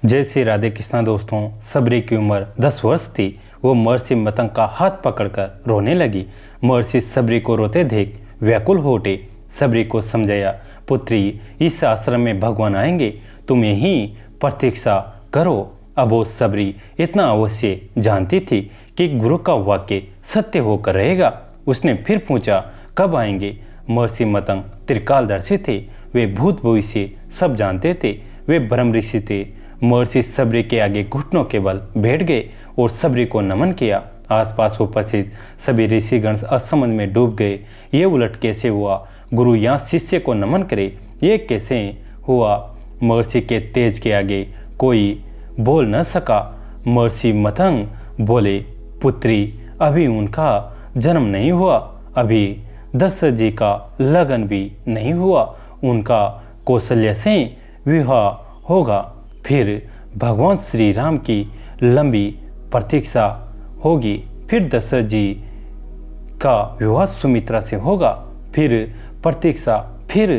जय श्री राधे कृष्णा। दोस्तों, सबरी की उम्र 10 वर्ष थी। वो महर्षि मतंग का हाथ पकड़कर रोने लगी। महर्षि सबरी को रोते देख व्याकुल हो उठे। सबरी को समझाया, पुत्री, इस आश्रम में भगवान आएंगे, तुम यहीं प्रतीक्षा करो। अब वो सबरी इतना अवश्य जानती थी कि गुरु का वाक्य सत्य होकर रहेगा। उसने फिर पूछा, कब आएंगे? महर्षि मतंग त्रिकालदर्शी थे। वे भूत भविष्य सब जानते थे। वे ब्रह्म ऋषि थे। महर्षि सबरी के आगे घुटनों के बल बैठ गए और सबरी को नमन किया। आसपास उपस्थित सभी ऋषिगण असमझ में डूब गए। ये उलट कैसे हुआ? गुरु यहाँ शिष्य को नमन करे, ये कैसे हुआ? महर्षि के तेज के आगे कोई बोल न सका। महर्षि मतंग बोले, पुत्री, अभी उनका जन्म नहीं हुआ, अभी दशरथ जी का लगन भी नहीं हुआ। उनका कौशल्य से विवाह होगा, फिर भगवान श्री राम की लंबी प्रतीक्षा होगी, फिर दशरथ जी का विवाह सुमित्रा से होगा, फिर प्रतीक्षा, फिर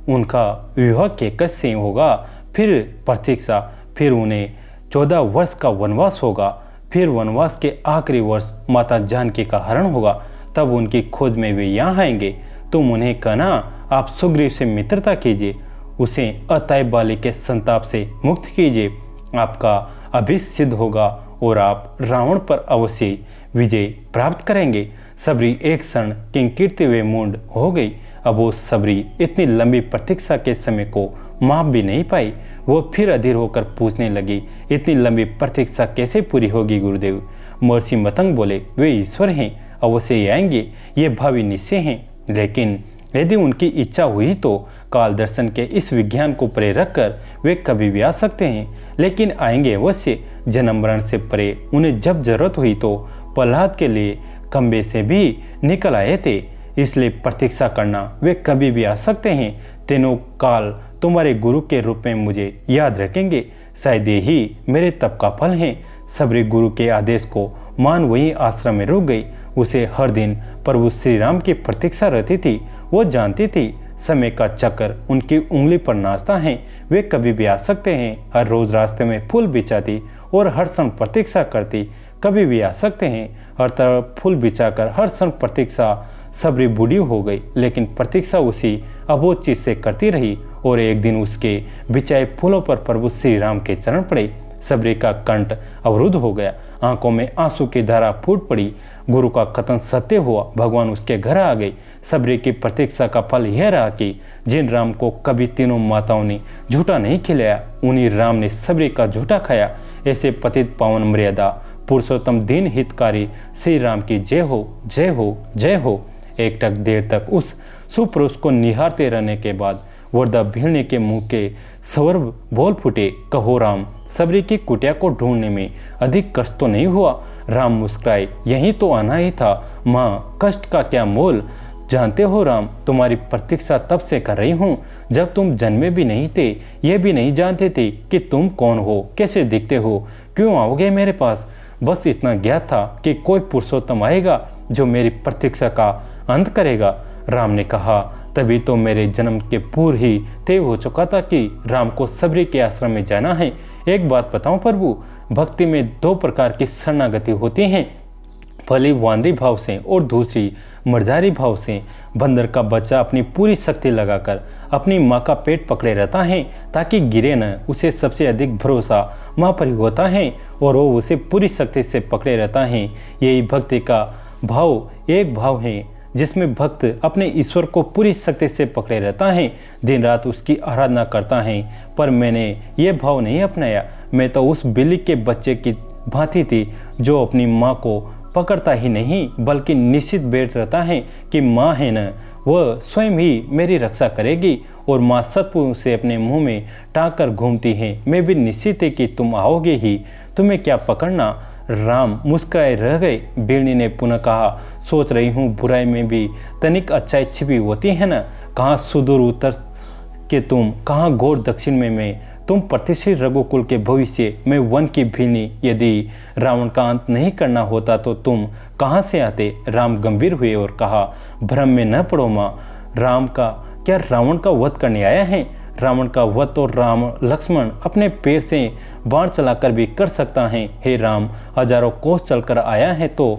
उनका विवाह केकस से होगा, फिर प्रतीक्षा, फिर उन्हें 14 वर्ष का वनवास होगा, फिर वनवास के आखिरी वर्ष माता जानकी का हरण होगा। तब उनकी खोज में वे यहाँ आएंगे। तुम उन्हें कहना, आप सुग्रीव से मित्रता कीजिए, उसे अतैब बाली के संताप से मुक्त कीजिए। आपका अभिष्ट सिद्ध होगा और आप रावण पर अवश्य विजय प्राप्त करेंगे। सबरी एक क्षण किंकिरते हुए मूंड हो गई। अब वो सबरी इतनी लंबी प्रतीक्षा के समय को माप भी नहीं पाई। वो फिर अधीर होकर पूछने लगी, इतनी लंबी प्रतीक्षा कैसे पूरी होगी गुरुदेव? महर्षि मतंग बोले, वे ईश्वर हैं, अवश्य आएंगे, ये भावी निश्चय हैं। लेकिन यदि उनकी इच्छा हुई तो काल दर्शन के इस विज्ञान को प्रेरक कर वे कभी भी आ सकते हैं। लेकिन आएंगे अवश्य। जन्म मरण से परे उन्हें जब जरूरत हुई तो प्रहलाद के लिए खंबे से भी निकल आए थे। इसलिए प्रतीक्षा करना, वे कभी भी आ सकते हैं। तीनों काल तुम्हारे गुरु के रूप में मुझे याद रखेंगे। शायद यही मेरे तप का फल है। सबरी गुरु के आदेश को मान वहीं आश्रम में रुक गई। उसे हर दिन प्रभु श्री राम की प्रतीक्षा रहती थी। वो जानती थी समय का चक्कर उनकी उंगली पर नाचता है। वे कभी भी आ सकते हैं। हर रोज रास्ते में फूल बिछाती और हर क्षण प्रतीक्षा करती, कभी भी आ सकते हैं। हर तरफ फूल बिछाकर हर क्षण प्रतीक्षा। सबरी बूढ़ी हो गई, लेकिन प्रतीक्षा उसी अबोध चीज से करती रही। और एक दिन उसके बिछाए फूलों पर प्रभु श्री राम के चरण पड़े। सबरी का कंठ अवरुद्ध हो गया, आंखों में आंसू की धारा फूट पड़ी। गुरु का कथन सत्य हुआ, भगवान उसके घर आ गए। सबरी की प्रतीक्षा का फल यह रहा कि जिन राम को कभी तीनों माताओं ने झूठा नहीं खिलाया, उन्हीं राम ने सबरी का झूठा खाया। ऐसे पतित पावन मर्यादा पुरुषोत्तम दीन हितकारी श्री राम की जय हो, जय हो, जय हो। एक टक देर तक उस सुपुरुष को निहारते रहने के बाद वरदा भीलने के मुंह के स्वर बोल फूटे, कहो राम, सबरी की कुटिया को ढूंढने में अधिक कष्ट तो नहीं हुआ? राम मुस्कुराए, यही तो आना ही था। माँ, कष्ट का क्या मोल? जानते हो राम, तुम्हारी प्रतीक्षा तब से कर रही हूँ जब तुम जन्मे भी नहीं थे। ये भी नहीं जानते थे कि तुम कौन हो, कैसे दिखते हो, क्यों आओगे मेरे पास। बस इतना ज्ञात था कि कोई पुरुषोत्तम आएगा जो मेरी प्रतीक्षा का अंत करेगा। राम ने कहा, तभी तो मेरे जन्म के पूर्व ही तय हो चुका था कि राम को सबरी के आश्रम में जाना है। एक बात बताऊं प्रभु, भक्ति में 2 प्रकार की शरणागति होती हैं, पहली वानरी भाव से और दूसरी मर्जारी भाव से। बंदर का बच्चा अपनी पूरी शक्ति लगाकर अपनी माँ का पेट पकड़े रहता है ताकि गिरे न। उसे सबसे अधिक भरोसा माँ पर ही होता है और वो उसे पूरी शक्ति से पकड़े रहता है। यही भक्ति का भाव एक भाव है जिसमें भक्त अपने ईश्वर को पूरी शक्ति से पकड़े रहता है, दिन रात उसकी आराधना करता है। पर मैंने ये भाव नहीं अपनाया। मैं तो उस बिल्ली के बच्चे की भांति थी जो अपनी माँ को पकड़ता ही नहीं बल्कि निश्चित बैठ रहता है कि माँ है न, वह स्वयं ही मेरी रक्षा करेगी। और माँ सतपुरुष से अपने मुंह में टाँग कर घूमती है। मैं भी निश्चित है कि तुम आओगे ही, तुम्हें क्या पकड़ना। राम मुस्कुराए रह गए। बिल्ली ने पुनः कहा, सोच रही हूँ बुराई में भी तनिक अच्छाई छिपी होती है ना। कहाँ सुदूर उत्तर के तुम, कहाँ घोर दक्षिण में मैं। तुम प्रतिष्ठित रघुकुल के भविष्य में वन की भीनी। यदि रावण का अंत नहीं करना होता तो तुम कहाँ से आते? राम गंभीर हुए और कहा, भ्रम में न पड़ो माँ। राम का क्या रावण का वध करने आया है? रावण का वध तो राम लक्ष्मण अपने पैर से बाण चलाकर भी कर सकता है। हे राम, हजारों कोस चलकर आया है तो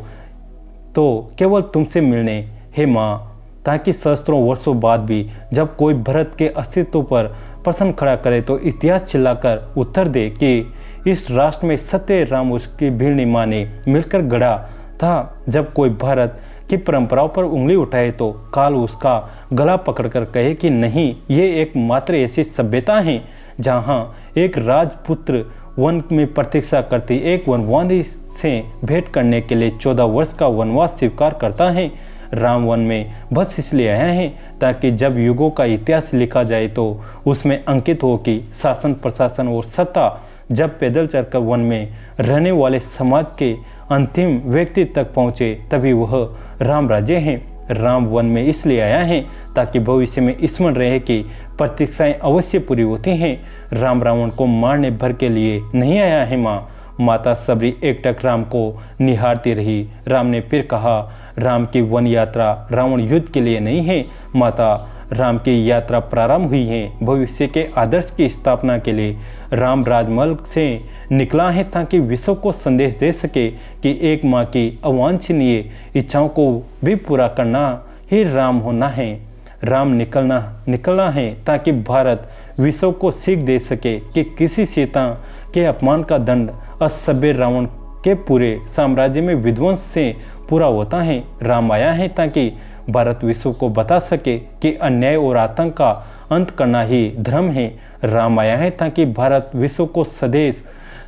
केवल तुमसे मिलने। हे माँ, ताकि सहस्त्रों वर्षों बाद भी जब कोई भरत के अस्तित्व पर प्रश्न खड़ा करे तो इतिहास चिल्लाकर उत्तर दे कि इस राष्ट्र में सत्य राम उसकी भीड़ माँ ने मिलकर गढ़ा था। जब कोई भारत की परंपराओं पर उंगली उठाए तो काल उसका गला पकड़कर कहे कि नहीं, ये एकमात्र ऐसी सभ्यता है जहाँ एक राजपुत्र वन में प्रतीक्षा करती एक वनवासी से भेंट करने के लिए 14 वर्ष का वनवास स्वीकार करता है। राम वन में बस इसलिए आया है ताकि जब युगों का इतिहास लिखा जाए तो उसमें अंकित हो कि शासन, प्रशासन और सत्ता जब पैदल चलकर वन में रहने वाले समाज के अंतिम व्यक्ति तक पहुँचे तभी वह राम राज्य है। राम वन में इसलिए आया है ताकि भविष्य में स्मरण रहे कि प्रतीक्षाएं अवश्य पूरी होती हैं। राम रावण को मारने भर के लिए नहीं आया है माँ। माता सबरी एकटक राम को निहारती रही। राम ने फिर कहा, राम की वन यात्रा रावण युद्ध के लिए नहीं है माता, राम की यात्रा प्रारंभ हुई है भविष्य के आदर्श की स्थापना के लिए। राम राजमहल से निकला है ताकि विश्व को संदेश दे सके कि एक माँ की अवांछनीय इच्छाओं को भी पूरा करना ही राम होना है। राम निकलना है ताकि भारत विश्व को सीख दे सके कि किसी सीता के अपमान का दंड असभ्य रावण के पूरे साम्राज्य में विध्वंस से पूरा होता है। राम आया है ताकि भारत विश्व को बता सके कि अन्याय और आतंक का अंत करना ही धर्म है। राम आया है ताकि भारत विश्व को स्वदेश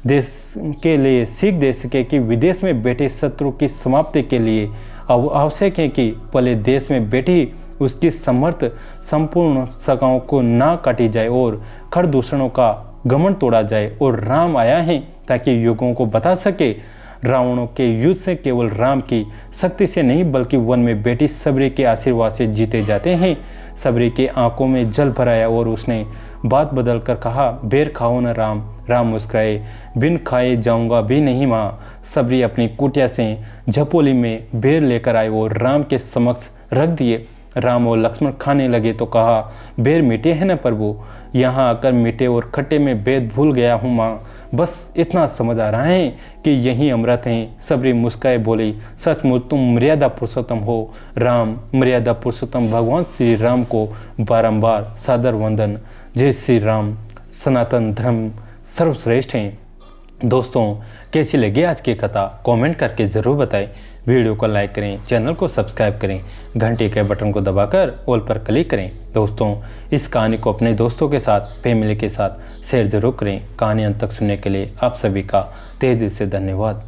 देश के लिए सीख दे सके कि विदेश में बैठे शत्रु की समाप्ति के लिए आवश्यक है कि पहले देश में बैठी उसकी समर्थ संपूर्ण शाखाओं को ना काटी जाए और खर दूषणों का गमन तोड़ा जाए। और राम आया है ताकि युगों को बता सके रावणों के युद्ध से केवल राम की शक्ति से नहीं बल्कि वन में बैठी सबरी के आशीर्वाद से जीते जाते हैं। सबरी की आंखों में जल भर आया और उसने बात बदल कर कहा, बेर खाओ न राम। राम मुस्कुराए, बिन खाए जाऊंगा भी नहीं माँ। सबरी अपनी कुटिया से झपोली में बेर लेकर आए और राम के समक्ष रख दिए। राम और लक्ष्मण खाने लगे तो कहा, बेर मीठे हैं न प्रभु, यहाँ आकर मीठे और खट्टे में भेद भूल गया हूँ माँ। बस इतना समझ आ रहा है कि यही अमृत हैं। सबरी मुस्काए बोली, सचमुच तुम मर्यादा पुरुषोत्तम हो राम। मर्यादा पुरुषोत्तम भगवान श्री राम को बारंबार सादर वंदन। जय श्री राम। सनातन धर्म सर्वश्रेष्ठ हैं। दोस्तों, कैसी लगी आज की कथा कमेंट करके ज़रूर बताएं। वीडियो को लाइक करें, चैनल को सब्सक्राइब करें, घंटे के बटन को दबाकर ऑल पर क्लिक करें। दोस्तों, इस कहानी को अपने दोस्तों के साथ, फैमिली के साथ शेयर जरूर करें। कहानी अंत तक सुनने के लिए आप सभी का तहे दिल से धन्यवाद।